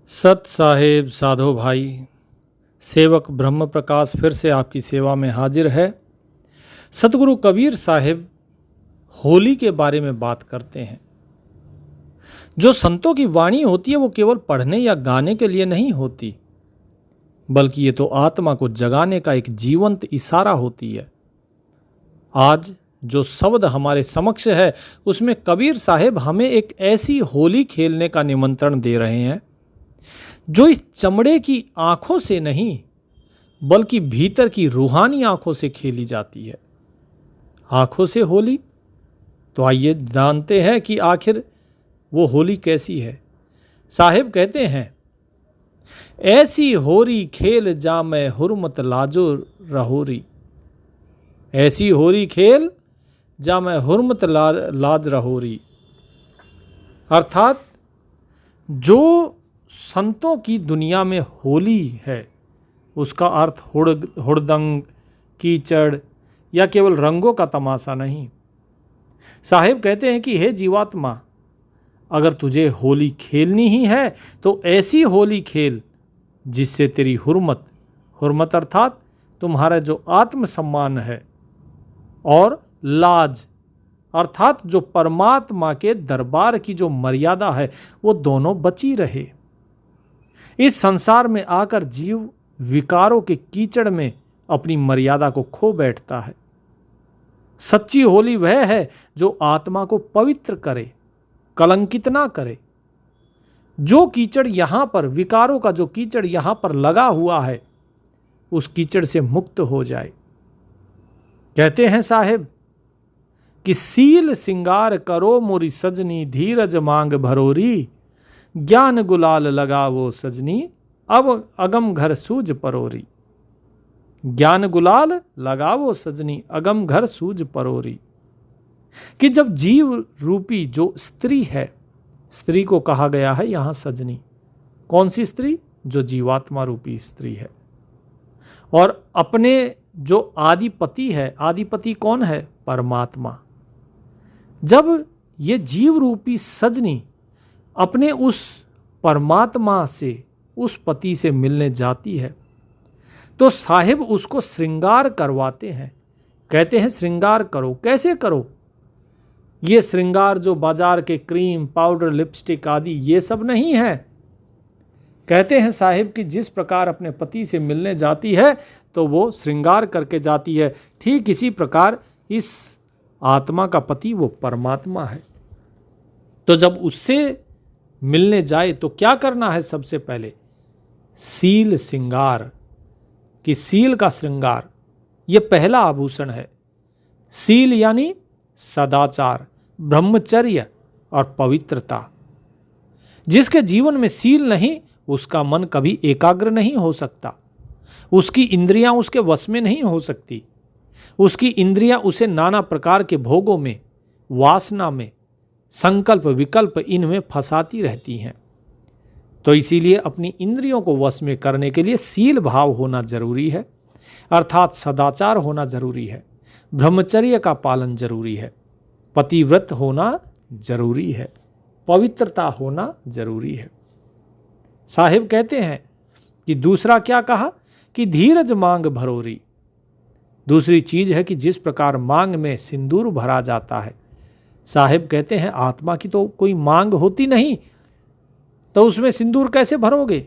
सत साहेब साधो भाई, सेवक ब्रह्म प्रकाश फिर से आपकी सेवा में हाजिर है। सतगुरु कबीर साहिब होली के बारे में बात करते हैं। जो संतों की वाणी होती है वो केवल पढ़ने या गाने के लिए नहीं होती, बल्कि ये तो आत्मा को जगाने का एक जीवंत इशारा होती है। आज जो शब्द हमारे समक्ष है उसमें कबीर साहिब हमें एक ऐसी होली खेलने का निमंत्रण दे रहे हैं जो इस चमड़े की आंखों से नहीं बल्कि भीतर की रूहानी आंखों से खेली जाती है। आंखों से होली, तो आइए जानते हैं कि आखिर वो होली कैसी है। साहिब कहते हैं, ऐसी होरी खेल जा मैं हुर्मत लाजो रहोरी। ऐसी होरी खेल जा मैं हुर्मत लाज रहोरी। अर्थात जो संतों की दुनिया में होली है उसका अर्थ हुड़दंग, कीचड़ या केवल रंगों का तमाशा नहीं। साहिब कहते हैं कि हे जीवात्मा, अगर तुझे होली खेलनी ही है तो ऐसी होली खेल जिससे तेरी हुर्मत अर्थात तुम्हारा जो आत्मसम्मान है, और लाज अर्थात जो परमात्मा के दरबार की जो मर्यादा है वो दोनों बची रहे। इस संसार में आकर जीव विकारों के कीचड़ में अपनी मर्यादा को खो बैठता है। सच्ची होली वह है जो आत्मा को पवित्र करे, कलंकित ना करे। जो कीचड़ यहाँ पर, विकारों का जो कीचड़ यहाँ पर लगा हुआ है, उस कीचड़ से मुक्त हो जाए। कहते हैं साहिब कि सील सिंगार करो मोरी सजनी, धीरज मांग भरोरी। ज्ञान गुलाल लगावो सजनी, अब अगम घर सूझ परोरी। ज्ञान गुलाल लगावो सजनी, अगम घर सूझ परोरी। कि जब जीव रूपी जो स्त्री है, स्त्री को कहा गया है यहां सजनी। कौन सी स्त्री? जो जीवात्मा रूपी स्त्री है। और अपने जो आदिपति है, आदिपति कौन है? परमात्मा। जब ये जीव रूपी सजनी अपने उस परमात्मा से, उस पति से मिलने जाती है तो साहिब उसको श्रृंगार करवाते हैं। कहते हैं श्रृंगार करो। कैसे करो? ये श्रृंगार जो बाजार के क्रीम, पाउडर, लिपस्टिक आदि ये सब नहीं है। कहते हैं साहिब कि जिस प्रकार अपने पति से मिलने जाती है तो वो श्रृंगार करके जाती है, ठीक इसी प्रकार इस आत्मा का पति वो परमात्मा है। तो जब उससे मिलने जाए तो क्या करना है? सबसे पहले सील सिंगार, कि सील का श्रृंगार ये पहला आभूषण है। सील यानी सदाचार, ब्रह्मचर्य और पवित्रता। जिसके जीवन में सील नहीं, उसका मन कभी एकाग्र नहीं हो सकता। उसकी इंद्रियां उसके वश में नहीं हो सकती। उसकी इंद्रियां उसे नाना प्रकार के भोगों में, वासना में, संकल्प विकल्प इनमें फंसाती रहती हैं। तो इसीलिए अपनी इंद्रियों को वश में करने के लिए सील भाव होना जरूरी है, अर्थात सदाचार होना जरूरी है, ब्रह्मचर्य का पालन जरूरी है, पतिव्रत होना जरूरी है, पवित्रता होना जरूरी है। साहिब कहते हैं कि दूसरा क्या कहा? कि धीरज मांग भरोरी। दूसरी चीज है कि जिस प्रकार मांग में सिंदूर भरा जाता है, साहिब कहते हैं आत्मा की तो कोई मांग होती नहीं, तो उसमें सिंदूर कैसे भरोगे?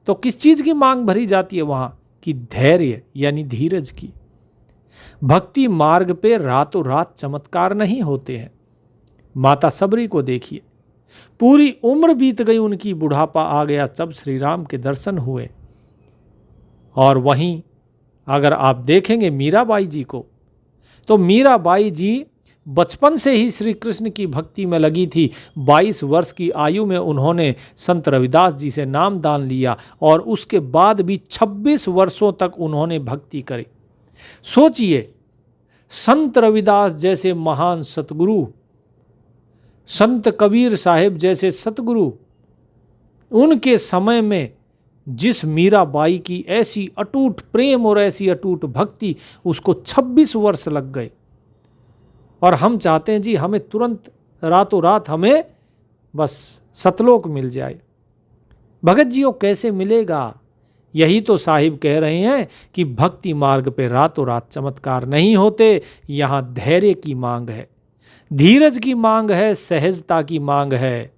तो किस चीज की मांग भरी जाती है वहां? कि धैर्य यानी धीरज की। भक्ति मार्ग पे रातों रात चमत्कार नहीं होते हैं। माता सबरी को देखिए, पूरी उम्र बीत गई उनकी, बुढ़ापा आ गया जब श्री राम के दर्शन हुए। और वहीं अगर आप देखेंगे मीराबाई जी को, तो मीराबाई जी बचपन से ही श्री कृष्ण की भक्ति में लगी थी। 22 वर्ष की आयु में उन्होंने संत रविदास जी से नाम दान लिया और उसके बाद भी 26 वर्षों तक उन्होंने भक्ति करी। सोचिए, संत रविदास जैसे महान सतगुरु, संत कबीर साहिब जैसे सतगुरु, उनके समय में जिस मीराबाई की ऐसी अटूट प्रेम और ऐसी अटूट भक्ति, उसको 26 वर्ष लग गए। और हम चाहते हैं जी हमें तुरंत रातों रात हमें बस सतलोक मिल जाए। भगत जीओ कैसे मिलेगा? यही तो साहिब कह रहे हैं कि भक्ति मार्ग पे रातों रात चमत्कार नहीं होते। यहाँ धैर्य की मांग है, धीरज की मांग है, सहजता की मांग है।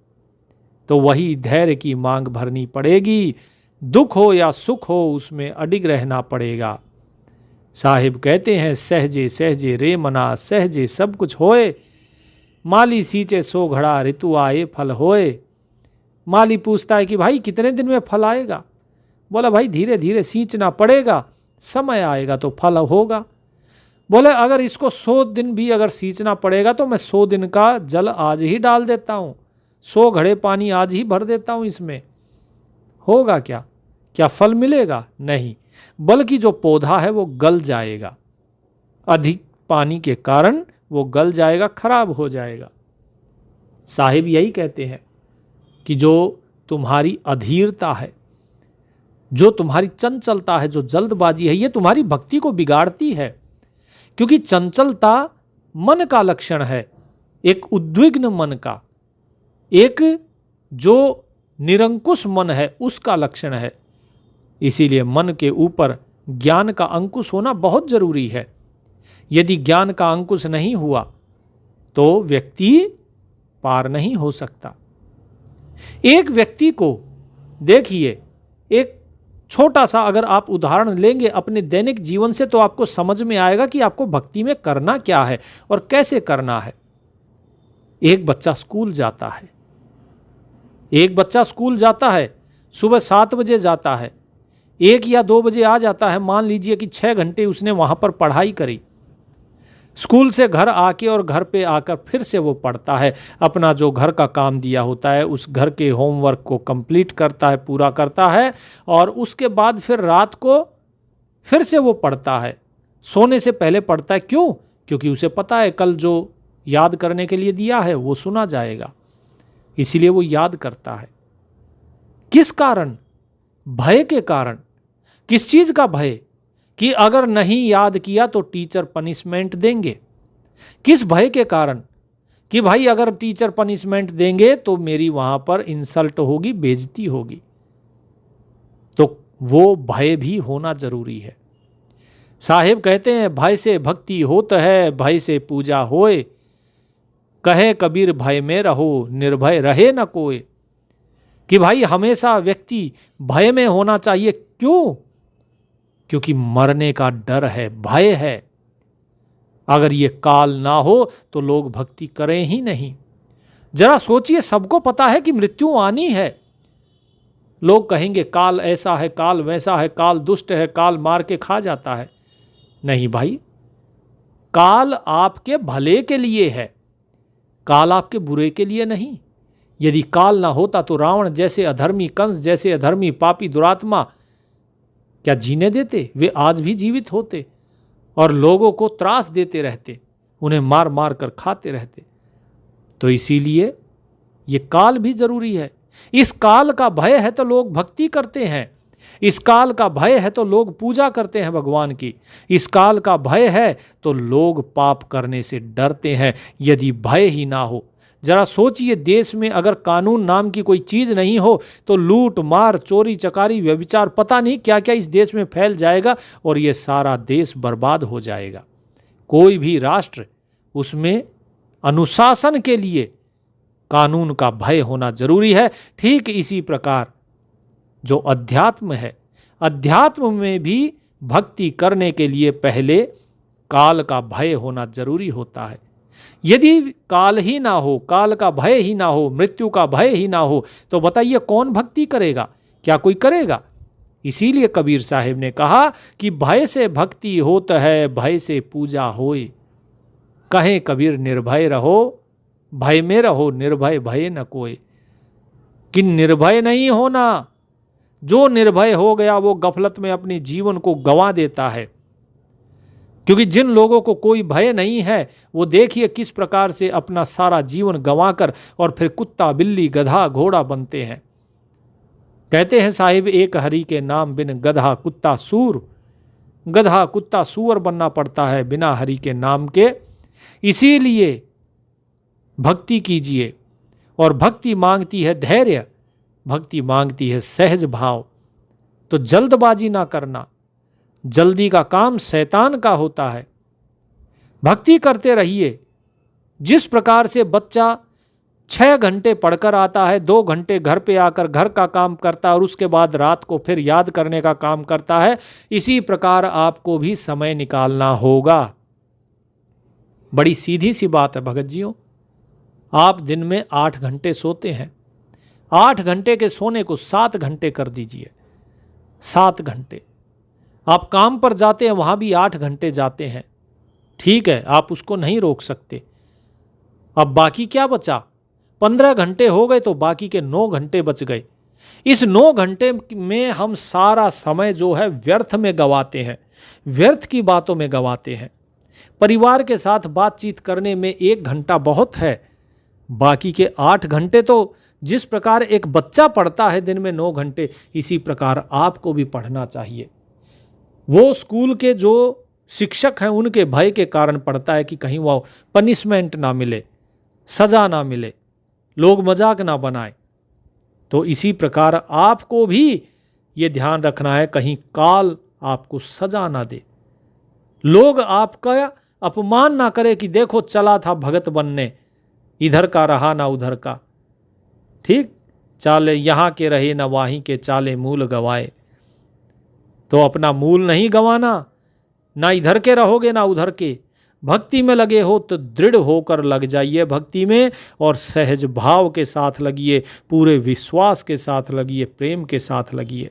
तो वही धैर्य की मांग भरनी पड़ेगी। दुख हो या सुख हो, उसमें अडिग रहना पड़ेगा। साहिब कहते हैं, सहजे सहजे रे मना, सहजे सब कुछ होए। माली सींचे सो घड़ा, ऋतु आए फल होए। माली पूछता है कि भाई कितने दिन में फल आएगा? बोला भाई धीरे धीरे सींचना पड़ेगा, समय आएगा तो फल होगा। बोले अगर इसको 100 दिन भी अगर सींचना पड़ेगा तो मैं 100 दिन का जल आज ही डाल देता हूँ, 100 घड़े पानी आज ही भर देता हूँ, इसमें होगा क्या? क्या फल मिलेगा? नहीं, बल्कि जो पौधा है वो गल जाएगा, अधिक पानी के कारण वो गल जाएगा, खराब हो जाएगा। साहिब यही कहते हैं कि जो तुम्हारी अधीरता है, जो तुम्हारी चंचलता है, जो जल्दबाजी है, ये तुम्हारी भक्ति को बिगाड़ती है। क्योंकि चंचलता मन का लक्षण है, एक उद्विग्न मन का, एक जो निरंकुश मन है उसका लक्षण है। इसीलिए मन के ऊपर ज्ञान का अंकुश होना बहुत जरूरी है। यदि ज्ञान का अंकुश नहीं हुआ तो व्यक्ति पार नहीं हो सकता। एक व्यक्ति को देखिए, एक छोटा सा अगर आप उदाहरण लेंगे अपने दैनिक जीवन से तो आपको समझ में आएगा कि आपको भक्ति में करना क्या है और कैसे करना है। एक बच्चा स्कूल जाता है, एक बच्चा स्कूल जाता है, सुबह 7 बजे जाता है, 1 या 2 बजे आ जाता है। मान लीजिए कि 6 घंटे उसने वहाँ पर पढ़ाई करी। स्कूल से घर आके और घर पे आकर फिर से वो पढ़ता है, अपना जो घर का काम दिया होता है उस घर के होमवर्क को कंप्लीट करता है, पूरा करता है, और उसके बाद फिर रात को फिर से वो पढ़ता है। सोने से पहले पढ़ता है। क्यों? क्योंकि उसे पता है कल जो याद करने के लिए दिया है वो सुना जाएगा, इसीलिए वो याद करता है। किस कारण? भय के कारण। किस चीज़ का भय? कि अगर नहीं याद किया तो टीचर पनिशमेंट देंगे। किस भय के कारण? कि भाई अगर टीचर पनिशमेंट देंगे तो मेरी वहां पर इंसल्ट होगी, बेइज्जती होगी। तो वो भय भी होना जरूरी है। साहिब कहते हैं, भय से भक्ति होत है, भय से पूजा होए। कहे कबीर भय में रहो, निर्भय रहे न कोई। कि भाई हमेशा व्यक्ति भय में होना चाहिए। क्यों? क्योंकि मरने का डर है, भय है। अगर ये काल ना हो तो लोग भक्ति करें ही नहीं। जरा सोचिए, सबको पता है कि मृत्यु आनी है। लोग कहेंगे काल ऐसा है, काल वैसा है, काल दुष्ट है, काल मार के खा जाता है। नहीं भाई, काल आपके भले के लिए है, काल आपके बुरे के लिए नहीं। यदि काल ना होता तो रावण जैसे अधर्मी, कंस जैसे अधर्मी, पापी, दुरात्मा क्या जीने देते? वे आज भी जीवित होते और लोगों को त्रास देते रहते, उन्हें मार मार कर खाते रहते। तो इसीलिए ये काल भी जरूरी है। इस काल का भय है तो लोग भक्ति करते हैं, इस काल का भय है तो लोग पूजा करते हैं भगवान की, इस काल का भय है तो लोग पाप करने से डरते हैं। यदि भय ही ना हो, जरा सोचिए, देश में अगर कानून नाम की कोई चीज़ नहीं हो तो लूट मार, चोरी चकारी, व्यभिचार, पता नहीं क्या क्या इस देश में फैल जाएगा और ये सारा देश बर्बाद हो जाएगा। कोई भी राष्ट्र, उसमें अनुशासन के लिए कानून का भय होना जरूरी है। ठीक इसी प्रकार जो अध्यात्म है, अध्यात्म में भी भक्ति करने के लिए पहले काल का भय होना जरूरी होता है। यदि काल ही ना हो, काल का भय ही ना हो, मृत्यु का भय ही ना हो, तो बताइए कौन भक्ति करेगा? क्या कोई करेगा? इसीलिए कबीर साहिब ने कहा कि भय से भक्ति होत है, भय से पूजा होए। कहें कबीर निर्भय रहो, भय में रहो, निर्भय भय न कोई। कि निर्भय नहीं होना। जो निर्भय हो गया वो गफलत में अपने जीवन को गंवा देता है। क्योंकि जिन लोगों को कोई भय नहीं है वो देखिए किस प्रकार से अपना सारा जीवन गंवाकर और फिर कुत्ता, बिल्ली, गधा, घोड़ा बनते हैं। कहते हैं साहिब, एक हरि के नाम बिन गधा, कुत्ता, सूर। गधा, कुत्ता, सूअर बनना पड़ता है बिना हरि के नाम के। इसीलिए भक्ति कीजिए, और भक्ति मांगती है धैर्य, भक्ति मांगती है सहज भाव। तो जल्दबाजी ना करना, जल्दी का काम शैतान का होता है। भक्ति करते रहिए। जिस प्रकार से बच्चा 6 घंटे पढ़कर आता है, 2 घंटे घर पे आकर घर का काम करता है और उसके बाद रात को फिर याद करने का काम करता है, इसी प्रकार आपको भी समय निकालना होगा। बड़ी सीधी सी बात है भगत जियों। आप दिन में 8 घंटे सोते हैं, 8 घंटे के सोने को 7 घंटे कर दीजिए। 7 घंटे आप काम पर जाते हैं, वहाँ भी 8 घंटे जाते हैं, ठीक है, आप उसको नहीं रोक सकते। अब बाकी क्या बचा? 15 घंटे हो गए तो बाकी के 9 घंटे बच गए। इस 9 घंटे में हम सारा समय जो है व्यर्थ में गंवाते हैं, व्यर्थ की बातों में गंवाते हैं। परिवार के साथ बातचीत करने में 1 घंटा बहुत है, बाकी के 8 घंटे तो जिस प्रकार एक बच्चा पढ़ता है दिन में 9 घंटे, इसी प्रकार आपको भी पढ़ना चाहिए। वो स्कूल के जो शिक्षक हैं उनके भय के कारण पढ़ता है कि कहीं वो पनिशमेंट ना मिले, सजा ना मिले, लोग मजाक ना बनाए। तो इसी प्रकार आपको भी ये ध्यान रखना है कहीं काल आपको सजा ना दे, लोग आपका अपमान ना करे कि देखो चला था भगत बनने, इधर का रहा ना उधर का। ठीक, चाले यहाँ के रहे ना वाहीं के, चाले मूल गवाए। तो अपना मूल नहीं गंवाना, ना इधर के रहोगे ना उधर के। भक्ति में लगे हो तो दृढ़ होकर लग जाइए भक्ति में, और सहज भाव के साथ लगिए, पूरे विश्वास के साथ लगिए, प्रेम के साथ लगिए।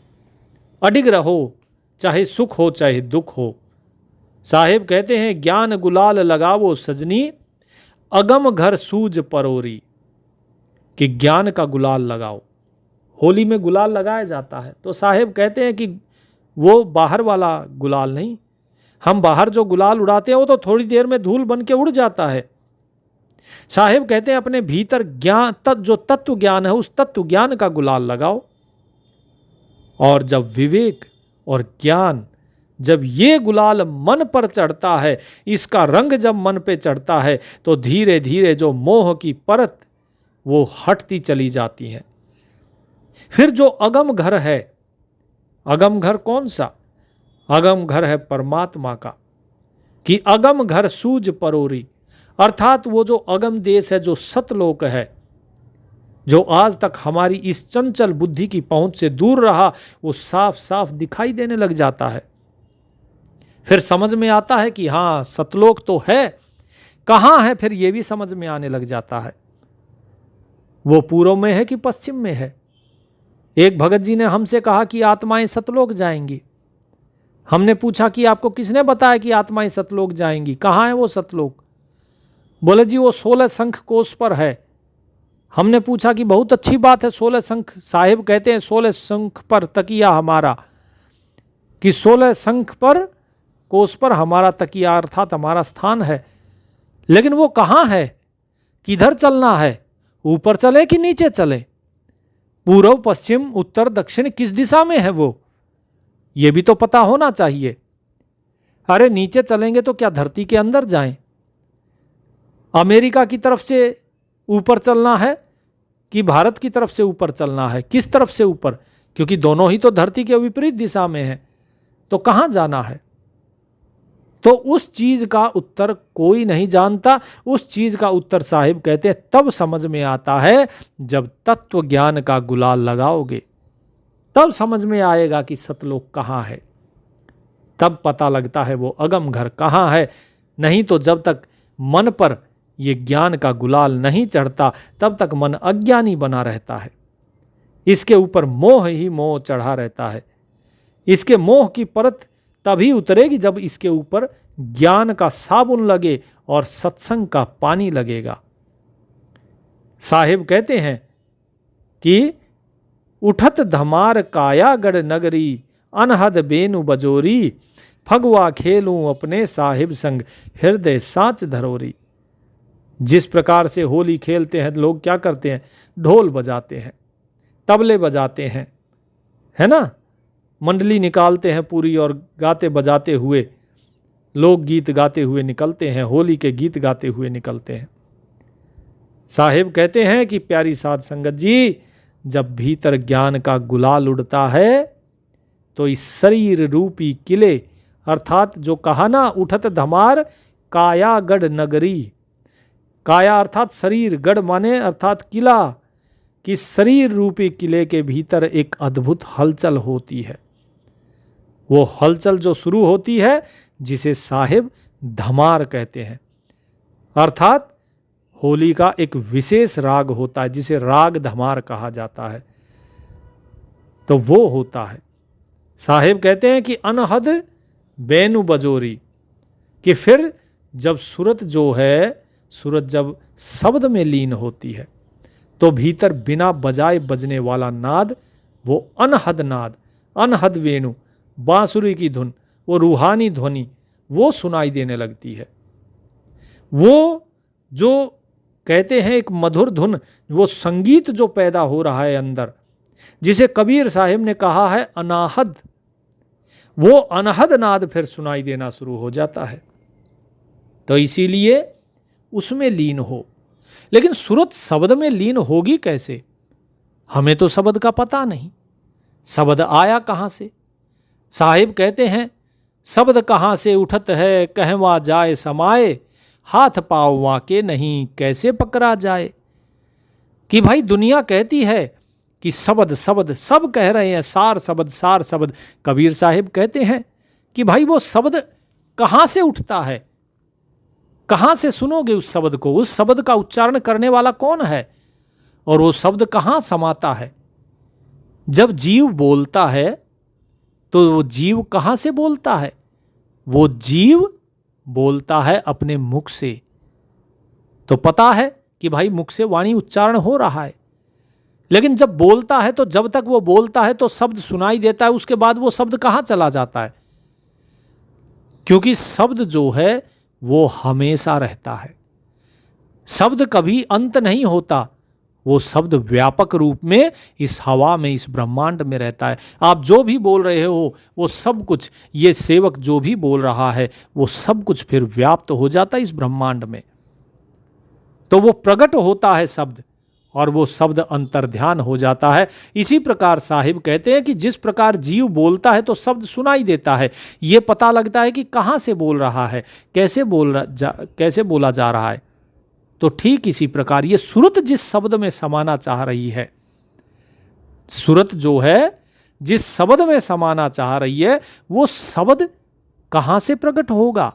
अडिग रहो, चाहे सुख हो चाहे दुख हो। साहेब कहते हैं ज्ञान गुलाल लगावो सजनी, अगम घर सूज परोरी, कि ज्ञान का गुलाल लगाओ। होली में गुलाल लगाया जाता है, तो साहेब कहते हैं कि वो बाहर वाला गुलाल नहीं। हम बाहर जो गुलाल उड़ाते हैं वो तो थोड़ी देर में धूल बन के उड़ जाता है। साहेब कहते हैं अपने भीतर ज्ञान, जो तत्व ज्ञान है उस तत्व ज्ञान का गुलाल लगाओ। और जब विवेक और ज्ञान, जब ये गुलाल मन पर चढ़ता है, इसका रंग जब मन पे चढ़ता है, तो धीरे धीरे जो मोह की परत वो हटती चली जाती है। फिर जो अगम घर है, अगम घर कौन सा? अगम घर है परमात्मा का, कि अगम घर सूज परोरी, अर्थात वो जो अगम देश है, जो सतलोक है, जो आज तक हमारी इस चंचल बुद्धि की पहुंच से दूर रहा, वो साफ साफ दिखाई देने लग जाता है। फिर समझ में आता है कि हाँ सतलोक तो है, कहाँ है, फिर ये भी समझ में आने लग जाता है। वो पूर्व में है कि पश्चिम में है। एक भगत जी ने हमसे कहा कि आत्माएं सतलोक जाएंगी। हमने पूछा कि आपको किसने बताया कि आत्माएं सतलोक जाएंगी, कहाँ है वो सतलोक? बोले जी वो 16 शंख कोष पर है। हमने पूछा कि बहुत अच्छी बात है 16 शंख, साहिब कहते हैं 16 शंख पर तकिया हमारा, कि 16 शंख पर कोष पर हमारा तकिया अर्थात हमारा स्थान है। लेकिन वो कहाँ है, किधर चलना है, ऊपर चले कि नीचे चले, पूर्व पश्चिम उत्तर दक्षिण किस दिशा में है वो, ये भी तो पता होना चाहिए। अरे नीचे चलेंगे तो क्या धरती के अंदर जाएं? अमेरिका की तरफ से ऊपर चलना है कि भारत की तरफ से ऊपर चलना है? किस तरफ से ऊपर? क्योंकि दोनों ही तो धरती के विपरीत दिशा में है, तो कहाँ जाना है? तो उस चीज का उत्तर कोई नहीं जानता। उस चीज का उत्तर साहिब कहते हैं तब समझ में आता है जब तत्व ज्ञान का गुलाल लगाओगे, तब समझ में आएगा कि सतलोक कहाँ है, तब पता लगता है वो अगम घर कहाँ है। नहीं तो जब तक मन पर ये ज्ञान का गुलाल नहीं चढ़ता तब तक मन अज्ञानी बना रहता है। इसके ऊपर मोह ही मोह चढ़ा रहता है। इसके मोह की परत तभी उतरेगी जब इसके ऊपर ज्ञान का साबुन लगे और सत्संग का पानी लगेगा। साहिब कहते हैं कि उठत धमार कायागढ़ नगरी, अनहद बेनु बजोरी, फगवा खेलूं अपने साहिब संग, हृदय साच धरोरी। जिस प्रकार से होली खेलते हैं लोग क्या करते हैं, ढोल बजाते हैं, तबले बजाते हैं, है ना, मंडली निकालते हैं पूरी और गाते बजाते हुए लोग गीत गाते हुए निकलते हैं, होली के गीत गाते हुए निकलते हैं। साहिब कहते हैं कि प्यारी साध संगत जी, जब भीतर ज्ञान का गुलाल उड़ता है तो इस शरीर रूपी किले, अर्थात जो कहा ना उठत धमार काया गढ़ नगरी, काया अर्थात शरीर, गढ़ माने अर्थात किला, कि शरीर रूपी किले के भीतर एक अद्भुत हलचल होती है। वो हलचल जो शुरू होती है जिसे साहिब धमार कहते हैं, अर्थात होली का एक विशेष राग होता है जिसे राग धमार कहा जाता है, तो वो होता है। साहिब कहते हैं कि अनहद बेनु बजोरी, कि फिर जब सूरत जो है, सूरत जब शब्द में लीन होती है तो भीतर बिना बजाए बजने वाला नाद, वो अनहद नाद, अनहद वेणु, बांसुरी की धुन, वो रूहानी ध्वनि वो सुनाई देने लगती है। वो जो कहते हैं एक मधुर धुन, वो संगीत जो पैदा हो रहा है अंदर, जिसे कबीर साहिब ने कहा है अनाहद, वो अनहद नाद फिर सुनाई देना शुरू हो जाता है। तो इसीलिए उसमें लीन हो। लेकिन सूरत शब्द में लीन होगी कैसे? हमें तो शब्द का पता नहीं, शब्द आया कहाँ से? साहिब कहते हैं शब्द कहाँ से उठत है, कहवा जाए समाए, हाथ पाँव वाके नहीं कैसे पकड़ा जाए। कि भाई दुनिया कहती है कि शब्द शब्द, सब कह रहे हैं सार शब्द सार शब्द। कबीर साहिब कहते हैं कि भाई वो शब्द कहाँ से उठता है, कहाँ से सुनोगे उस शब्द को? उस शब्द का उच्चारण करने वाला कौन है और वो शब्द कहाँ समाता है? जब जीव बोलता है तो वो जीव कहाँ से बोलता है? वो जीव बोलता है अपने मुख से। तो पता है कि भाई मुख से वाणी उच्चारण हो रहा है, लेकिन जब बोलता है तो जब तक वो बोलता है तो शब्द सुनाई देता है, उसके बाद वो शब्द कहाँ चला जाता है? क्योंकि शब्द जो है वो हमेशा रहता है, शब्द कभी अंत नहीं होता। वो शब्द व्यापक रूप में इस हवा में, इस ब्रह्मांड में रहता है। आप जो भी बोल रहे हो वो सब कुछ, ये सेवक जो भी बोल रहा है वो सब कुछ फिर व्याप्त हो जाता है इस ब्रह्मांड में। तो वो प्रकट होता है शब्द, और वो शब्द अंतर्ध्यान हो जाता है। इसी प्रकार साहिब कहते हैं कि जिस प्रकार जीव बोलता है तो शब्द सुनाई देता है, ये पता लगता है कि कहाँ से बोल रहा है, कैसे बोला जा रहा है। तो ठीक इसी प्रकार ये सूरत जिस शब्द में समाना चाह रही है, सूरत जो है जिस शब्द में समाना चाह रही है, वो शब्द कहाँ से प्रकट होगा?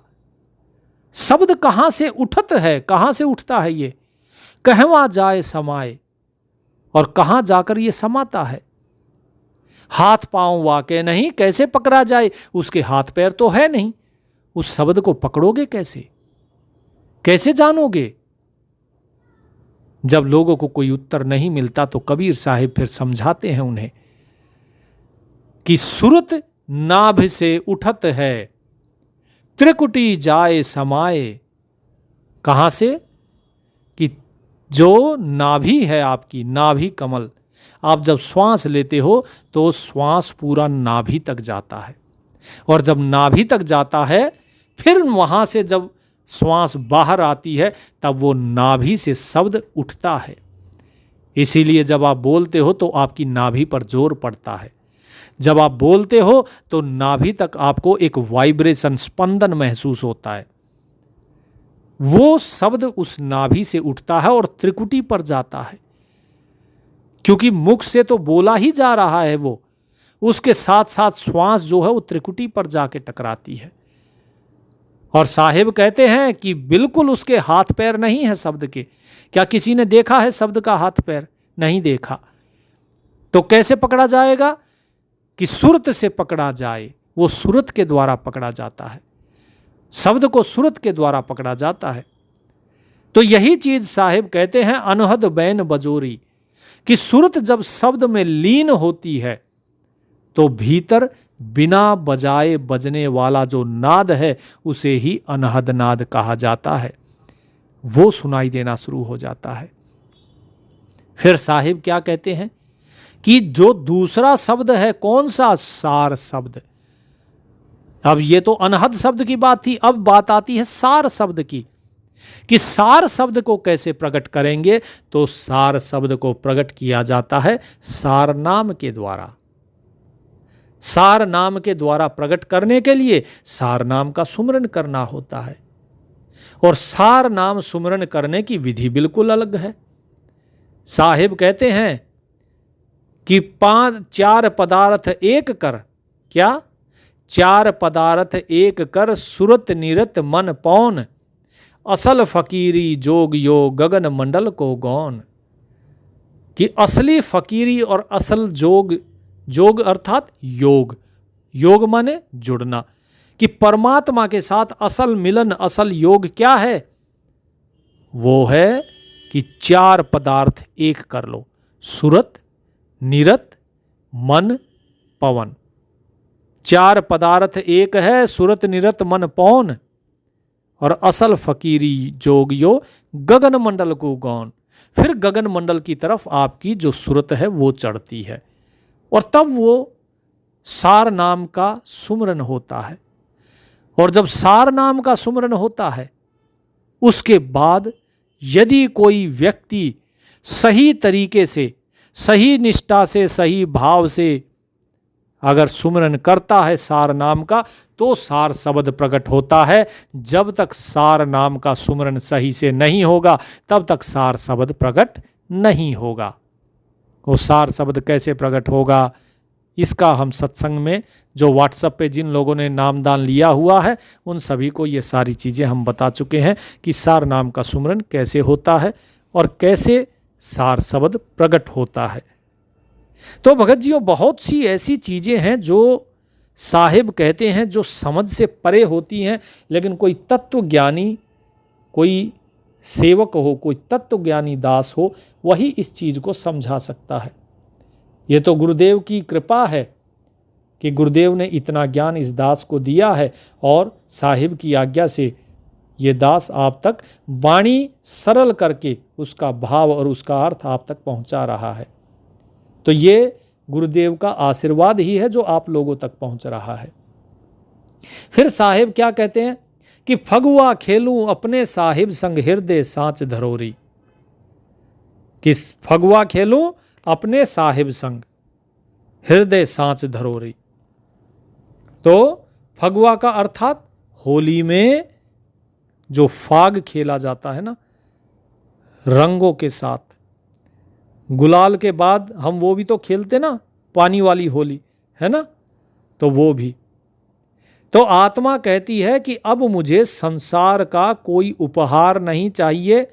शब्द कहाँ से उठत है, कहाँ से उठता है? ये कहवा जाए समाए, और कहाँ जाकर ये समाता है? हाथ पांव वाके नहीं कैसे पकड़ा जाए? उसके हाथ पैर तो है नहीं, उस शब्द को पकड़ोगे कैसे, कैसे जानोगे? जब लोगों को कोई उत्तर नहीं मिलता तो कबीर साहिब फिर समझाते हैं उन्हें कि सूरत नाभि से उठत है, त्रिकुटी जाए समाए। कहाँ से? कि जो नाभि है आपकी, नाभि कमल, आप जब श्वास लेते हो तो श्वास पूरा नाभि तक जाता है, और जब नाभि तक जाता है फिर वहाँ से जब श्वास बाहर आती है तब वो नाभि से शब्द उठता है। इसीलिए जब आप बोलते हो तो आपकी नाभि पर जोर पड़ता है। जब आप बोलते हो तो नाभि तक आपको एक वाइब्रेशन, स्पंदन महसूस होता है। वो शब्द उस नाभि से उठता है और त्रिकुटी पर जाता है, क्योंकि मुख से तो बोला ही जा रहा है, वो उसके साथ साथ श्वास जो है वो त्रिकुटी पर जाके टकराती है। और साहिब कहते हैं कि बिल्कुल उसके हाथ पैर नहीं है शब्द के। क्या किसी ने देखा है शब्द का हाथ पैर? नहीं देखा। तो कैसे पकड़ा जाएगा? कि सूरत से पकड़ा जाए, वो सूरत के द्वारा पकड़ा जाता है, शब्द को सूरत के द्वारा पकड़ा जाता है। तो यही चीज साहिब कहते हैं अनहद बैन बजोरी, कि सूरत जब शब्द में लीन होती है तो भीतर बिना बजाए बजने वाला जो नाद है उसे ही अनहद नाद कहा जाता है, वो सुनाई देना शुरू हो जाता है। फिर साहिब क्या कहते हैं कि जो दूसरा शब्द है, कौन सा? सार शब्द। अब ये तो अनहद शब्द की बात थी, अब बात आती है सार शब्द की, कि सार शब्द को कैसे प्रकट करेंगे, तो सार शब्द को प्रकट किया जाता है सार नाम के द्वारा। सार नाम के द्वारा प्रकट करने के लिए सार नाम का सुमरन करना होता है, और सार नाम सुमरन करने की विधि बिल्कुल अलग है। साहिब कहते हैं कि 4 पदार्थ एक कर, क्या 4 पदार्थ एक कर, सुरत निरत मन पौन, असल फकीरी जोग यो गगन मंडल को गौन। कि असली फकीरी और असल जोग, जोग अर्थात योग, योग माने जुड़ना, कि परमात्मा के साथ असल मिलन, असल योग क्या है, वो है कि 4 पदार्थ एक कर लो, सुरत निरत मन पवन। 4 पदार्थ एक है, सुरत निरत मन पौन, और असल फकीरी जोग यो गगन मंडल को गौन। फिर गगन मंडल की तरफ आपकी जो सुरत है वो चढ़ती है, और तब वो सार नाम का सुमरन होता है। और जब सार नाम का सुमरन होता है, उसके बाद यदि कोई व्यक्ति सही तरीके से, सही निष्ठा से, सही भाव से अगर सुमरन करता है सार नाम का, तो सार शब्द प्रकट होता है। जब तक सार नाम का सुमरन सही से नहीं होगा, तब तक सार शब्द प्रकट नहीं होगा। वो सार शब्द कैसे प्रकट होगा, इसका हम सत्संग में, जो व्हाट्सएप पे जिन लोगों ने नामदान लिया हुआ है, उन सभी को ये सारी चीज़ें हम बता चुके हैं कि सार नाम का सुमरन कैसे होता है और कैसे सार शब्द प्रकट होता है। तो भगत जियों, बहुत सी ऐसी चीज़ें हैं जो साहिब कहते हैं जो समझ से परे होती हैं, लेकिन कोई तत्वज्ञानी, कोई सेवक हो, कोई तत्वज्ञानी दास हो, वही इस चीज़ को समझा सकता है। ये तो गुरुदेव की कृपा है कि गुरुदेव ने इतना ज्ञान इस दास को दिया है, और साहिब की आज्ञा से ये दास आप तक वाणी सरल करके उसका भाव और उसका अर्थ आप तक पहुंचा रहा है। तो ये गुरुदेव का आशीर्वाद ही है जो आप लोगों तक पहुंच रहा है। फिर साहिब क्या कहते हैं कि फगुआ खेलूं अपने साहिब संग हृदय सांच धरोरी। किस फगुआ खेलूं अपने साहिब संग हृदय सांच धरोरी। तो फगुआ का अर्थात होली में जो फाग खेला जाता है ना, रंगों के साथ, गुलाल के बाद हम वो भी तो खेलते ना, पानी वाली होली है ना, तो वो भी। तो आत्मा कहती है कि अब मुझे संसार का कोई उपहार नहीं चाहिए,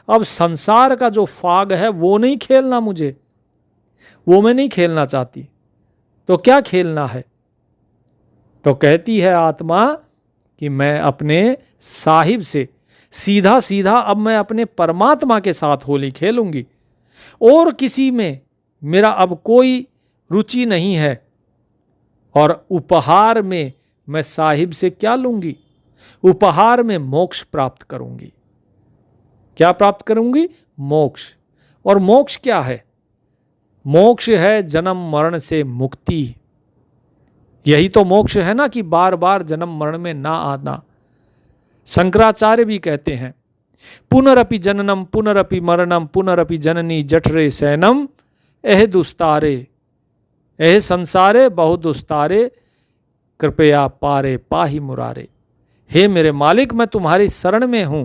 अब संसार का जो फाग है वो नहीं खेलना मुझे, वो मैं नहीं खेलना चाहती। तो क्या खेलना है? तो कहती है आत्मा कि मैं अपने साहिब से सीधा सीधा अब मैं अपने परमात्मा के साथ होली खेलूंगी, और किसी में मेरा अब कोई रुचि नहीं है, और उपहार में मैं साहिब से क्या लूंगी? उपहार में मोक्ष प्राप्त करूंगी। क्या प्राप्त करूंगी? मोक्ष। और मोक्ष क्या है? मोक्ष है जन्म मरण से मुक्ति। यही तो मोक्ष है ना, कि बार बार जन्म मरण में ना आना। शंकराचार्य भी कहते हैं, पुनरपि जननम पुनरपि मरणम पुनरपि जननी जठरे सैनम एह दुस्तारे एह संसारे बहु दुस्तारे कृपया पारे पाही मुरारे। हे मेरे मालिक, मैं तुम्हारी शरण में हूं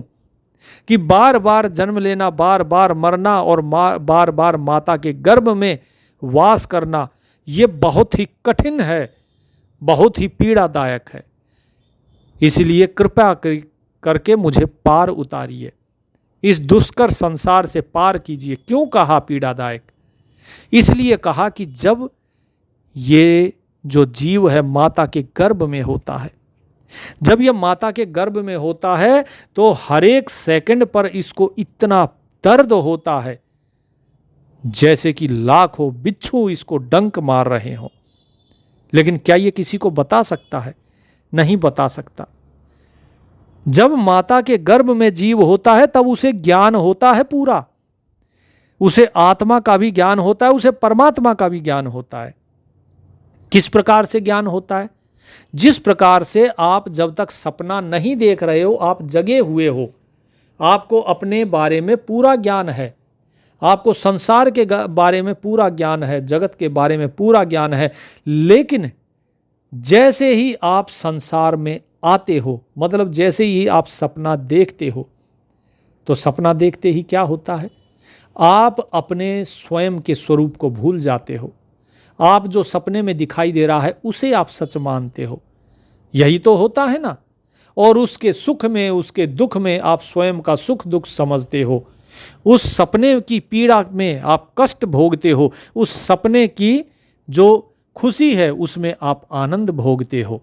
कि बार बार जन्म लेना, बार बार मरना और बार बार माता के गर्भ में वास करना, ये बहुत ही कठिन है, बहुत ही पीड़ादायक है। इसलिए कृपा करके मुझे पार उतारिए, इस दुष्कर संसार से पार कीजिए। क्यों कहा पीड़ादायक? इसलिए कहा कि जब ये जो जीव है माता के गर्भ में होता है, जब यह माता के गर्भ में होता है तो हर एक सेकंड पर इसको इतना दर्द होता है जैसे कि लाखों बिच्छू इसको डंक मार रहे हों। लेकिन क्या ये किसी को बता सकता है? नहीं बता सकता। जब माता के गर्भ में जीव होता है तब उसे ज्ञान होता है पूरा, उसे आत्मा का भी ज्ञान होता है, उसे परमात्मा का भी ज्ञान होता है। किस प्रकार से ज्ञान होता है? जिस प्रकार से आप जब तक सपना नहीं देख रहे हो, आप जगे हुए हो, आपको अपने बारे में पूरा ज्ञान है, आपको संसार के बारे में पूरा ज्ञान है, जगत के बारे में पूरा ज्ञान है, लेकिन जैसे ही आप संसार में आते हो, मतलब जैसे ही आप सपना देखते हो, तो सपना देखते ही क्या होता है, आप अपने स्वयं के स्वरूप को भूल जाते हो। आप जो सपने में दिखाई दे रहा है उसे आप सच मानते हो। यही तो होता है ना। और उसके सुख में, उसके दुख में आप स्वयं का सुख दुख समझते हो। उस सपने की पीड़ा में आप कष्ट भोगते हो, उस सपने की जो खुशी है उसमें आप आनंद भोगते हो।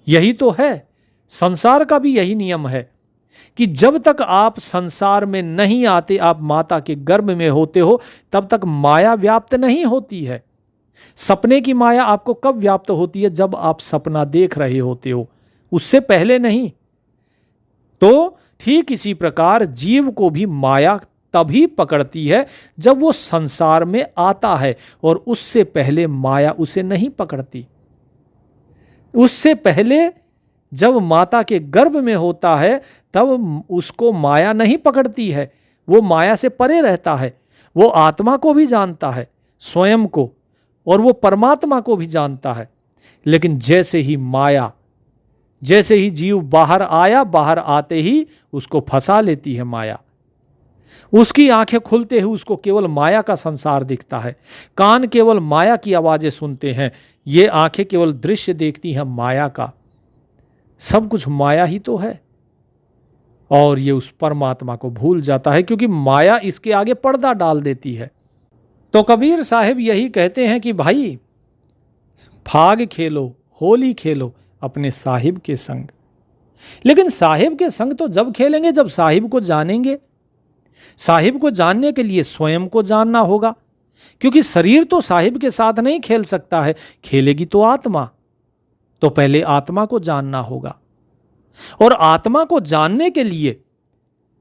यही तो है। संसार का भी यही नियम है कि जब तक आप संसार में नहीं आते, आप माता के गर्भ में होते हो, तब तक माया व्याप्त नहीं होती है। सपने की माया आपको कब व्याप्त होती है? जब आप सपना देख रहे होते हो, उससे पहले नहीं। तो ठीक इसी प्रकार जीव को भी माया तभी पकड़ती है जब वो संसार में आता है, और उससे पहले माया उसे नहीं पकड़ती। उससे पहले जब माता के गर्भ में होता है तब उसको माया नहीं पकड़ती है, वो माया से परे रहता है। वो आत्मा को भी जानता है, स्वयं को, और वो परमात्मा को भी जानता है। लेकिन जैसे ही माया, जैसे ही जीव बाहर आया, बाहर आते ही उसको फंसा लेती है माया। उसकी आंखें खुलते ही उसको केवल माया का संसार दिखता है, कान केवल माया की आवाजें सुनते हैं, ये आंखें केवल दृश्य देखती हैं माया का। सब कुछ माया ही तो है, और ये उस परमात्मा को भूल जाता है, क्योंकि माया इसके आगे पर्दा डाल देती है। तो कबीर साहब यही कहते हैं कि भाई फाग खेलो, होली खेलो अपने साहिब के संग। लेकिन साहिब के संग तो जब खेलेंगे जब साहिब को जानेंगे। साहिब को जानने के लिए स्वयं को जानना होगा, क्योंकि शरीर तो साहिब के साथ नहीं खेल सकता है, खेलेगी तो आत्मा। तो पहले आत्मा को जानना होगा, और आत्मा को जानने के लिए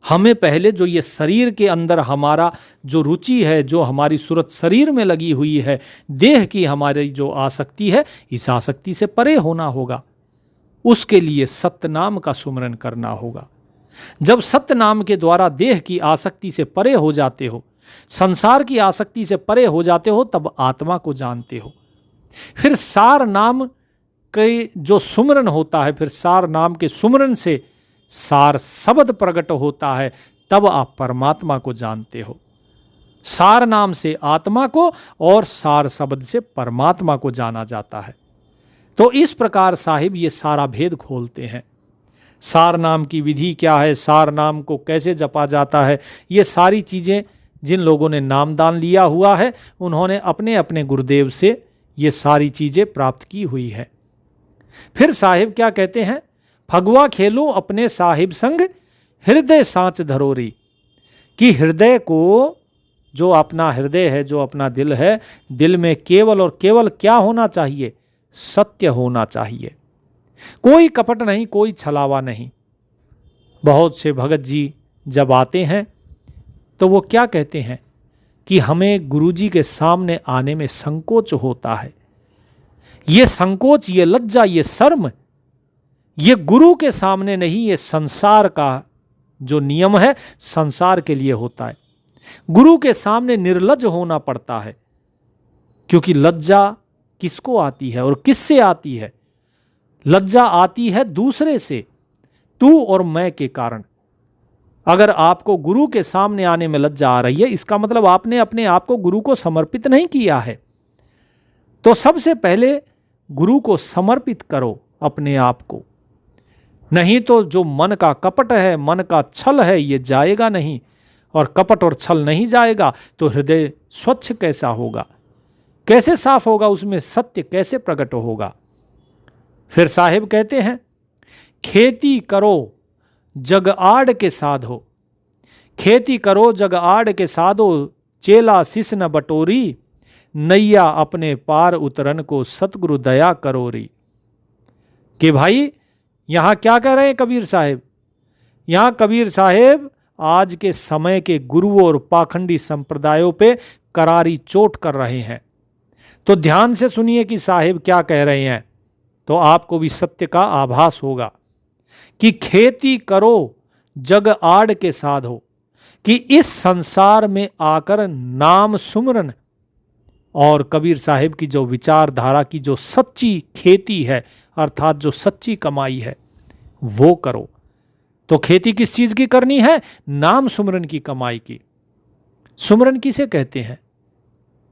हमें पहले जो ये शरीर के अंदर हमारा जो रुचि है, जो हमारी सूरत शरीर में लगी हुई है, देह की हमारी जो आसक्ति है, इस आसक्ति से परे होना होगा। उसके लिए सत्य नाम का सुमरन करना होगा। जब सत्य नाम के द्वारा देह की आसक्ति से परे हो जाते हो, संसार की आसक्ति से परे हो जाते हो, तब आत्मा को जानते हो। फिर सार नाम के जो सुमरन होता है, फिर सार नाम के सुमरन से सार शब्द प्रकट होता है, तब आप परमात्मा को जानते हो। सार नाम से आत्मा को और सार शब्द से परमात्मा को जाना जाता है। तो इस प्रकार साहिब ये सारा भेद खोलते हैं। सार नाम की विधि क्या है, सार नाम को कैसे जपा जाता है, ये सारी चीज़ें जिन लोगों ने नामदान लिया हुआ है, उन्होंने अपने अपने गुरुदेव से ये सारी चीज़ें प्राप्त की हुई है। फिर साहिब क्या कहते हैं, फगवा खेलो अपने साहिब संग, हृदय सांच धरोरी। कि हृदय को, जो अपना हृदय है, जो अपना दिल है, दिल में केवल और केवल क्या होना चाहिए? सत्य होना चाहिए। कोई कपट नहीं, कोई छलावा नहीं। बहुत से भगत जी जब आते हैं तो वो क्या कहते हैं कि हमें गुरुजी के सामने आने में संकोच होता है। ये संकोच, ये लज्जा, ये शर्म, ये गुरु के सामने नहीं, ये संसार का जो नियम है संसार के लिए होता है। गुरु के सामने निर्लज्ज होना पड़ता है, क्योंकि लज्जा किसको आती है और किससे आती है? लज्जा आती है दूसरे से, तू और मैं के कारण। अगर आपको गुरु के सामने आने में लज्जा आ रही है, इसका मतलब आपने अपने आप को गुरु को समर्पित नहीं किया है। तो सबसे पहले गुरु को समर्पित करो अपने आप को, नहीं तो जो मन का कपट है, मन का छल है, ये जाएगा नहीं। और कपट और छल नहीं जाएगा तो हृदय स्वच्छ कैसा होगा, कैसे साफ होगा, उसमें सत्य कैसे प्रकट होगा? फिर साहिब कहते हैं, खेती करो जग आड़ के साधो। खेती करो जग आड़ के साधो, चेला शिष न बटोरी, नैया अपने पार उतरन को सतगुरु दया करोरी। कि भाई यहाँ क्या कह रहे हैं कबीर साहिब? यहाँ कबीर साहिब आज के समय के गुरुओं और पाखंडी संप्रदायों पे करारी चोट कर रहे हैं। तो ध्यान से सुनिए कि साहिब क्या कह रहे हैं, तो आपको भी सत्य का आभास होगा कि खेती करो जग आड़ के साधो, कि इस संसार में आकर नाम सुमरन और कबीर साहिब की जो विचारधारा की जो सच्ची खेती है, अर्थात जो सच्ची कमाई है, वो करो। तो खेती किस चीज की करनी है? नाम सुमरन की कमाई की। सुमरन किसे कहते हैं?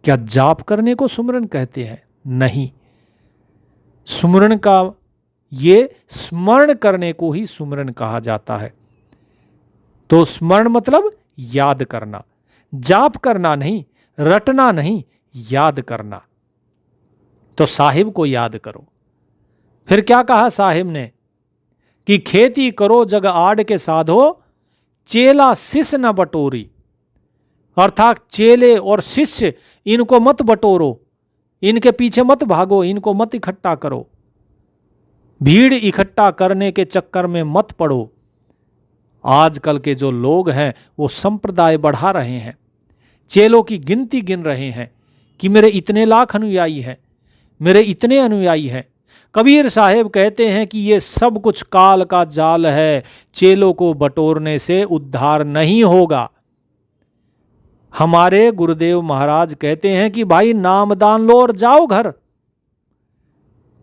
क्या जाप करने को सुमरन कहते हैं? नहीं, सुमरन का ये स्मरण करने को ही सुमरन कहा जाता है। तो स्मरण मतलब याद करना, जाप करना नहीं, रटना नहीं, याद करना। तो साहिब को याद करो। फिर क्या कहा साहिब ने कि खेती करो जग आड़ के साधो, चेला शिष्य न बटोरी, अर्थात चेले और शिष्य इनको मत बटोरो, इनके पीछे मत भागो, इनको मत इकट्ठा करो, भीड़ इकट्ठा करने के चक्कर में मत पड़ो। आजकल के जो लोग हैं वो संप्रदाय बढ़ा रहे हैं, चेलों की गिनती गिन रहे हैं कि मेरे इतने लाख अनुयायी हैं, मेरे इतने अनुयायी हैं। कबीर साहिब कहते हैं कि ये सब कुछ काल का जाल है, चेलों को बटोरने से उद्धार नहीं होगा। हमारे गुरुदेव महाराज कहते हैं कि भाई नामदान लो और जाओ घर,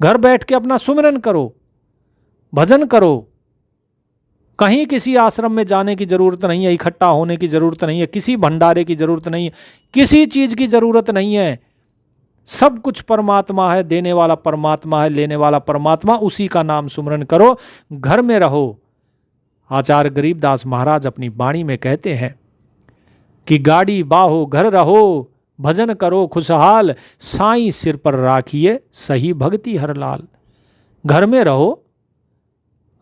घर बैठ के अपना सुमिरन करो, भजन करो। कहीं किसी आश्रम में जाने की जरूरत नहीं है, इकट्ठा होने की जरूरत नहीं है, किसी भंडारे की जरूरत नहीं है, किसी चीज की जरूरत नहीं है। सब कुछ परमात्मा है, देने वाला परमात्मा है, लेने वाला परमात्मा, उसी का नाम सुमरन करो, घर में रहो। आचार्य गरीबदास महाराज अपनी वाणी में कहते हैं कि गाड़ी बाहो घर रहो, भजन करो खुशहाल, साईं सिर पर राखिए सही भक्ति हर लाल। घर में रहो,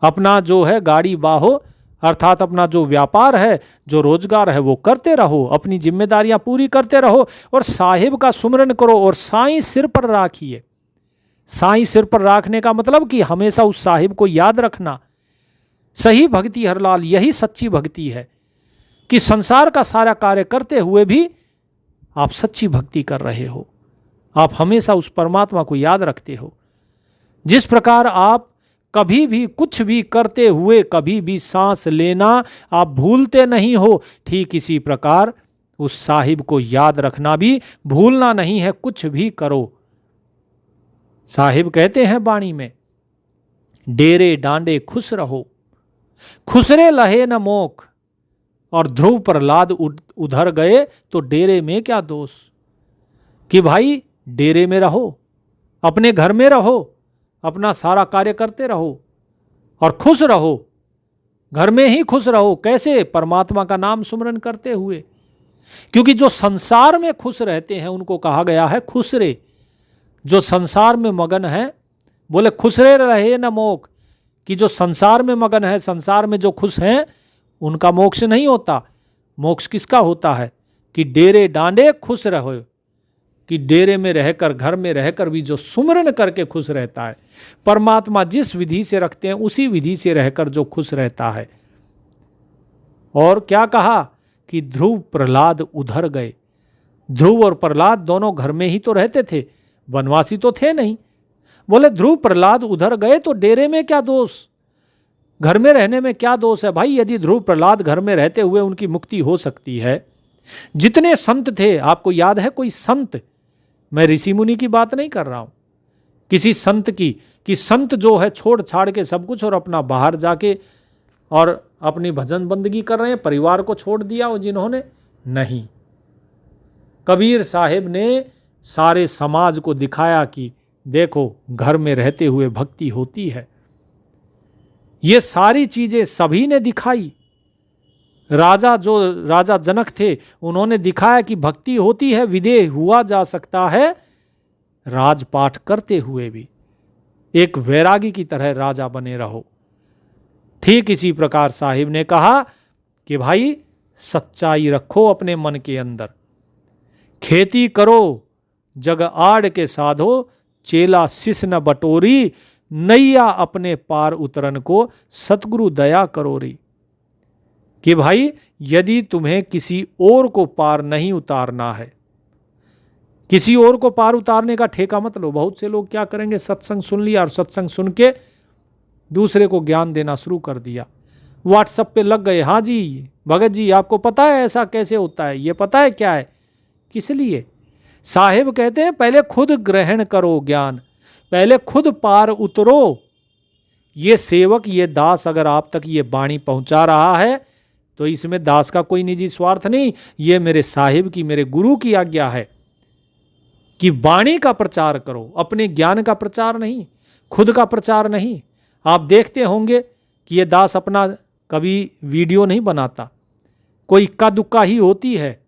अपना जो है गाड़ी बाहो, अर्थात अपना जो व्यापार है, जो रोजगार है वो करते रहो, अपनी जिम्मेदारियां पूरी करते रहो और साहिब का सुमरन करो और साईं सिर पर राखिए। साईं सिर पर राखने का मतलब कि हमेशा उस साहिब को याद रखना। सही भक्ति हर लाल, यही सच्ची भक्ति है कि संसार का सारा कार्य करते हुए भी आप सच्ची भक्ति कर रहे हो, आप हमेशा उस परमात्मा को याद रखते हो। जिस प्रकार आप कभी भी कुछ भी करते हुए कभी भी सांस लेना आप भूलते नहीं हो, ठीक इसी प्रकार उस साहिब को याद रखना भी भूलना नहीं है, कुछ भी करो। साहिब कहते हैं वाणी में, डेरे डांडे खुश रहो, खुसरे लहे न मोख, और ध्रुव प्रहलाद उधर गए तो डेरे में क्या दोष। कि भाई डेरे में रहो, अपने घर में रहो, अपना सारा कार्य करते रहो और खुश रहो, घर में ही खुश रहो। कैसे? परमात्मा का नाम सुमरन करते हुए। क्योंकि जो संसार में खुश रहते हैं उनको कहा गया है खुसरे। जो संसार में मगन है, बोले खुसरे रहे न मोख, कि जो संसार में मगन है, संसार में जो खुश हैं उनका मोक्ष नहीं होता। मोक्ष किसका होता है? कि डेरे डांडे खुश रहो, कि डेरे में रहकर, घर में रहकर भी जो सुमरन करके खुश रहता है, परमात्मा जिस विधि से रखते हैं उसी विधि से रहकर जो खुश रहता है। और क्या कहा कि ध्रुव प्रहलाद उधर गए। ध्रुव और प्रहलाद दोनों घर में ही तो रहते थे, वनवासी तो थे नहीं। बोले ध्रुव प्रहलाद उधर गए तो डेरे में क्या दोष, घर में रहने में क्या दोष है। भाई यदि ध्रुव प्रहलाद घर में रहते हुए उनकी मुक्ति हो सकती है, जितने संत थे, आपको याद है कोई संत, मैं ऋषि मुनि की बात नहीं कर रहा हूं, किसी संत की, कि संत जो है छोड़ छाड़ के सब कुछ और अपना बाहर जाके और अपनी भजन बंदगी कर रहे हैं, परिवार को छोड़ दिया हो जिन्होंने, नहीं। कबीर साहिब ने सारे समाज को दिखाया कि देखो घर में रहते हुए भक्ति होती है। ये सारी चीजें सभी ने दिखाई। राजा जनक थे, उन्होंने दिखाया कि भक्ति होती है, विदेह हुआ जा सकता है राजपाट करते हुए भी। एक वैरागी की तरह राजा बने रहो। ठीक इसी प्रकार साहिब ने कहा कि भाई सच्चाई रखो अपने मन के अंदर, खेती करो जग आड़ के साधो, चेला शिष्य न बटोरी, नैया अपने पार उतरन को सतगुरु दया करोरी। कि भाई यदि तुम्हें किसी और को पार नहीं उतारना है, किसी और को पार उतारने का ठेका मत लो। बहुत से लोग क्या करेंगे, सत्संग सुन लिया और सत्संग सुन के दूसरे को ज्ञान देना शुरू कर दिया, व्हाट्सएप पे लग गए, हाँ जी भगत जी आपको पता है ऐसा कैसे होता है, ये पता है क्या है। किस लिए? साहिब कहते हैं पहले खुद ग्रहण करो ज्ञान, पहले खुद पार उतरो। ये सेवक, ये दास अगर आप तक ये वाणी पहुंचा रहा है तो इसमें दास का कोई निजी स्वार्थ नहीं, ये मेरे साहिब की, मेरे गुरु की आज्ञा है कि वाणी का प्रचार करो, अपने ज्ञान का प्रचार नहीं, खुद का प्रचार नहीं। आप देखते होंगे कि ये दास अपना कभी वीडियो नहीं बनाता, कोई इक्का दुक्का ही होती है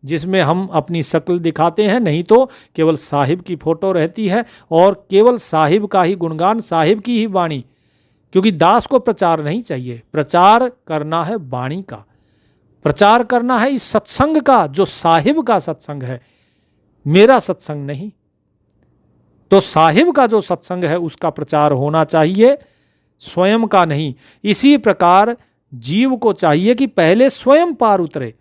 जिसमें हम अपनी शक्ल दिखाते हैं, नहीं तो केवल साहिब की फोटो रहती है और केवल साहिब का ही गुणगान, साहिब की ही वाणी। क्योंकि दास को प्रचार नहीं चाहिए, प्रचार करना है वाणी का, प्रचार करना है इस सत्संग का जो साहिब का सत्संग है, मेरा सत्संग नहीं। तो साहिब का जो सत्संग है उसका प्रचार होना चाहिए, स्वयं का नहीं। इसी प्रकार जीव को चाहिए कि पहले स्वयं पार उतरे।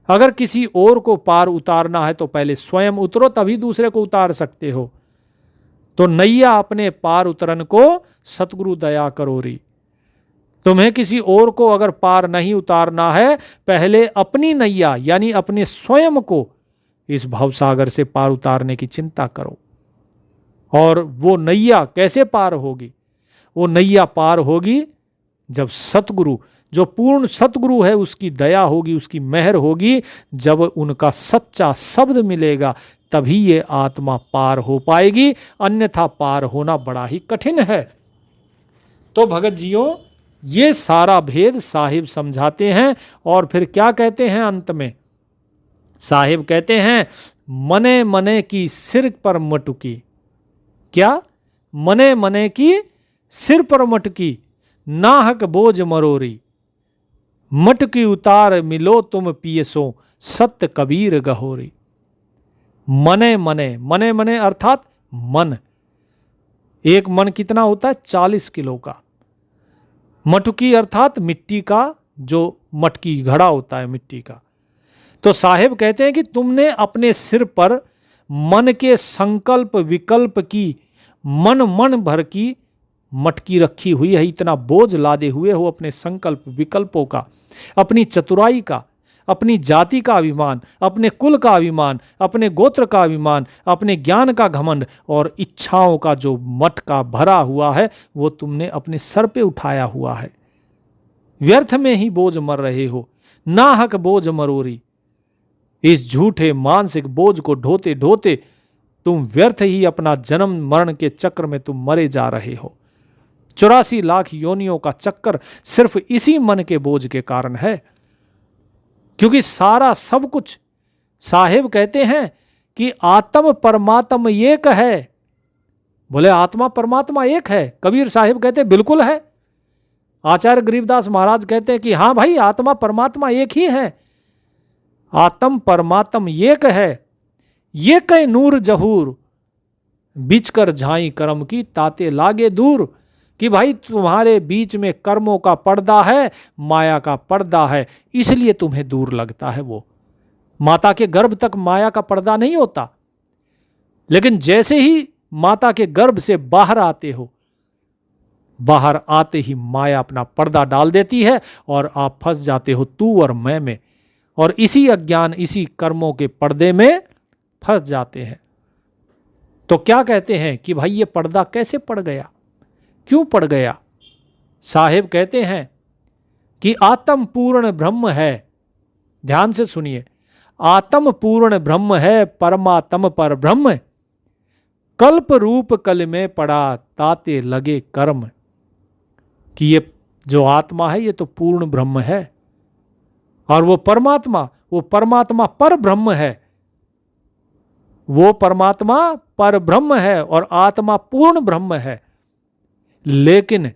अगर किसी और को पार उतारना है तो पहले स्वयं उतरो, तभी दूसरे को उतार सकते हो। तो नैया अपने पार उतरन को सतगुरु दया करो री। तुम्हें किसी और को अगर पार नहीं उतारना है, पहले अपनी नैया यानी अपने स्वयं को इस भवसागर से पार उतारने की चिंता करो। और वो नैया कैसे पार होगी? वो नैया पार होगी जब सतगुरु, जो पूर्ण सतगुरु है, उसकी दया होगी, उसकी मेहर होगी, जब उनका सच्चा शब्द मिलेगा तभी ये आत्मा पार हो पाएगी, अन्यथा पार होना बड़ा ही कठिन है। तो भगत जियों, ये सारा भेद साहिब समझाते हैं और फिर क्या कहते हैं अंत में? साहिब कहते हैं मने मने की सिर पर मटुकी। क्या? मने मने की सिर पर मटकी, नाहक बोझ मरोरी, मटकी उतार मिलो तुम पियसो, सत्य कबीर गहोरी। मने मने, मने मने अर्थात मन। एक मन कितना होता है? 40 किलो का। मटकी अर्थात मिट्टी का, जो मटकी घड़ा होता है मिट्टी का। तो साहिब कहते हैं कि तुमने अपने सिर पर मन के संकल्प विकल्प की मन मन भर की मटकी रखी हुई है, इतना बोझ लादे हुए हो अपने संकल्प विकल्पों का, अपनी चतुराई का, अपनी जाति का अभिमान, अपने कुल का अभिमान, अपने गोत्र का अभिमान, अपने ज्ञान का घमंड और इच्छाओं का जो मटका भरा हुआ है वो तुमने अपने सर पे उठाया हुआ है। व्यर्थ में ही बोझ मर रहे हो, नाहक बोझ मरोरी। इस झूठे मानसिक बोझ को ढोते ढोते तुम व्यर्थ ही अपना जन्म मरण के चक्र में तुम मरे जा रहे हो। 84 लाख योनियों का चक्कर सिर्फ इसी मन के बोझ के कारण है। क्योंकि सारा सब कुछ, साहिब कहते हैं कि आत्म परमात्म एक है। बोले आत्मा परमात्मा एक है? कबीर साहिब कहते बिल्कुल है। आचार्य गरीबदास महाराज कहते हैं कि हाँ भाई, आत्मा परमात्मा एक ही है, आत्म परमात्म एक है। ये कई नूर जहूर, बिच कर झाई कर्म की ताते लागे दूर। कि भाई तुम्हारे बीच में कर्मों का पर्दा है, माया का पर्दा है, इसलिए तुम्हें दूर लगता है। वो माता के गर्भ तक माया का पर्दा नहीं होता, लेकिन जैसे ही माता के गर्भ से बाहर आते हो, बाहर आते ही माया अपना पर्दा डाल देती है और आप फंस जाते हो तू और मैं में, और इसी अज्ञान, इसी कर्मों के पर्दे में फंस जाते हैं। तो क्या कहते हैं कि भाई ये पर्दा कैसे पड़ गया, क्यों पड़ गया? साहिब कहते हैं कि आत्म पूर्ण ब्रह्म है। ध्यान से सुनिए, आत्म पूर्ण ब्रह्म है, परमात्म पर ब्रह्म, कल्प रूप कल में पड़ा ताते लगे कर्म। कि ये जो आत्मा है ये तो पूर्ण ब्रह्म है, और वो परमात्मा पर ब्रह्म है। वो परमात्मा पर ब्रह्म है और आत्मा पूर्ण ब्रह्म है। लेकिन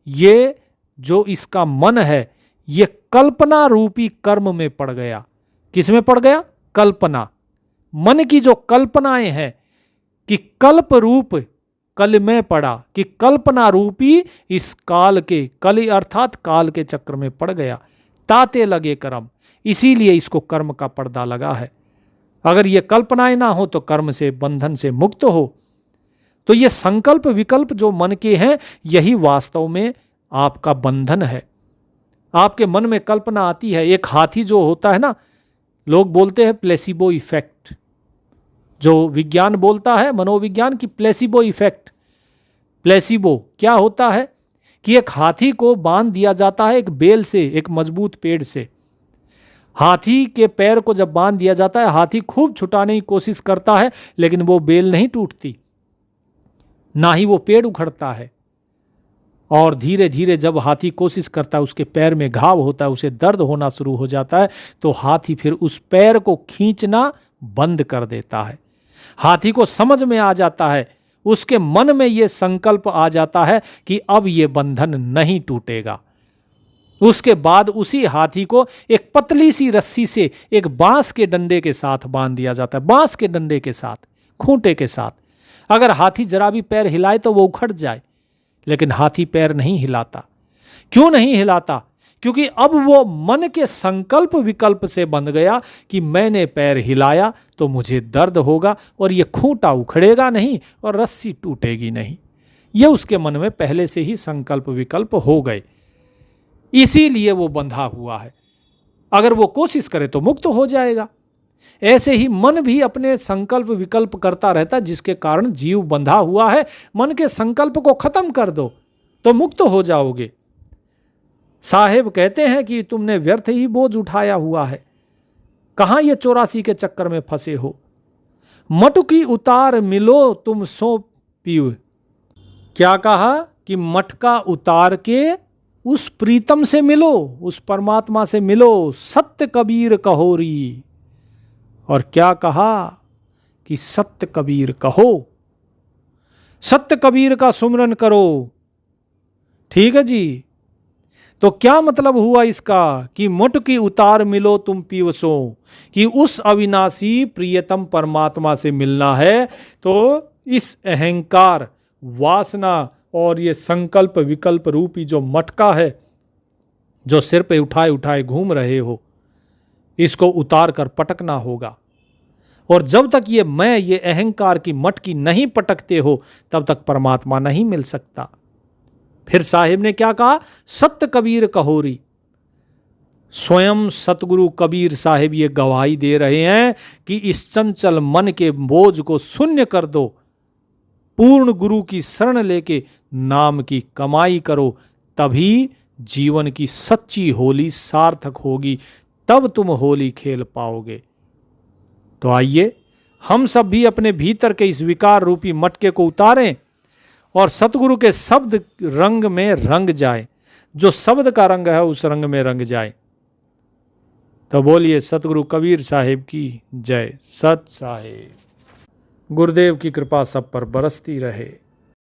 ये जो इसका मन है ये कल्पना रूपी कर्म में पड़ गया। किस में पड़ गया? कल्पना। मन की जो कल्पनाएं हैं कि कल्प रूप कल में पड़ा, कि कल्पना रूपी इस काल के, कल अर्थात काल के चक्र में पड़ गया। ताते लगे कर्म, इसीलिए इसको कर्म का पर्दा लगा है। अगर ये कल्पनाएं ना हो तो कर्म से, बंधन से मुक्त हो। तो ये संकल्प विकल्प जो मन के हैं, यही वास्तव में आपका बंधन है। आपके मन में कल्पना आती है, एक हाथी जो होता है ना, लोग बोलते हैं प्लेसिबो इफेक्ट, जो विज्ञान बोलता है मनोविज्ञान की प्लेसिबो इफेक्ट। प्लेसिबो क्या होता है कि एक हाथी को बांध दिया जाता है एक बेल से, एक मजबूत पेड़ से। हाथी के पैर को जब बांध दिया जाता है, हाथी खूब छुटाने की कोशिश करता है, लेकिन वो बेल नहीं टूटती, ना ही वो पेड़ उखड़ता है। और धीरे धीरे जब हाथी कोशिश करता है, उसके पैर में घाव होता है, उसे दर्द होना शुरू हो जाता है, तो हाथी फिर उस पैर को खींचना बंद कर देता है। हाथी को समझ में आ जाता है, उसके मन में यह संकल्प आ जाता है कि अब यह बंधन नहीं टूटेगा। उसके बाद उसी हाथी को एक पतली सी रस्सी से एक बांस के डंडे के साथ बांध दिया जाता है, बांस के डंडे के साथ, खूंटे के साथ। अगर हाथी जरा भी पैर हिलाए तो वो उखड़ जाए, लेकिन हाथी पैर नहीं हिलाता। क्यों नहीं हिलाता? क्योंकि अब वो मन के संकल्प विकल्प से बंध गया कि मैंने पैर हिलाया तो मुझे दर्द होगा और ये खूंटा उखड़ेगा नहीं और रस्सी टूटेगी नहीं। ये उसके मन में पहले से ही संकल्प विकल्प हो गए, इसीलिए वो बंधा हुआ है। अगर वो कोशिश करे तो मुक्त हो जाएगा। ऐसे ही मन भी अपने संकल्प विकल्प करता रहता, जिसके कारण जीव बंधा हुआ है। मन के संकल्प को खत्म कर दो तो मुक्त हो जाओगे। साहेब कहते हैं कि तुमने व्यर्थ ही बोझ उठाया हुआ है, कहां ये 84 के चक्कर में फंसे हो। मटकी उतार मिलो तुम सो पीओ। क्या कहा कि मटका उतार के उस प्रीतम से मिलो, उस परमात्मा से मिलो, सत्य कबीर कहोरी। और क्या कहा कि सत्य कबीर कहो, सत्य कबीर का सुमरन करो। ठीक है जी। तो क्या मतलब हुआ इसका कि मुटकी उतार मिलो तुम पीवसो, कि उस अविनाशी प्रियतम परमात्मा से मिलना है। तो इस अहंकार, वासना और ये संकल्प विकल्प रूपी जो मटका है, जो सिर पे उठाए उठाए घूम रहे हो, इसको उतार कर पटकना होगा। और जब तक ये अहंकार की मटकी नहीं पटकते हो, तब तक परमात्मा नहीं मिल सकता। फिर साहिब ने क्या कहा? सत्य कबीर कहोरी। स्वयं सतगुरु कबीर साहिब ये गवाही दे रहे हैं कि इस चंचल मन के बोझ को शून्य कर दो, पूर्ण गुरु की शरण लेके नाम की कमाई करो, तभी जीवन की सच्ची होली सार्थक होगी, तब तुम होली खेल पाओगे। तो आइए हम सब भी अपने भीतर के इस विकार रूपी मटके को उतारें और सतगुरु के शब्द रंग में रंग जाए। जो शब्द का रंग है उस रंग में रंग जाए। तो बोलिए सतगुरु कबीर साहिब की जय। सत साहिब। गुरुदेव की कृपा सब पर बरसती रहे।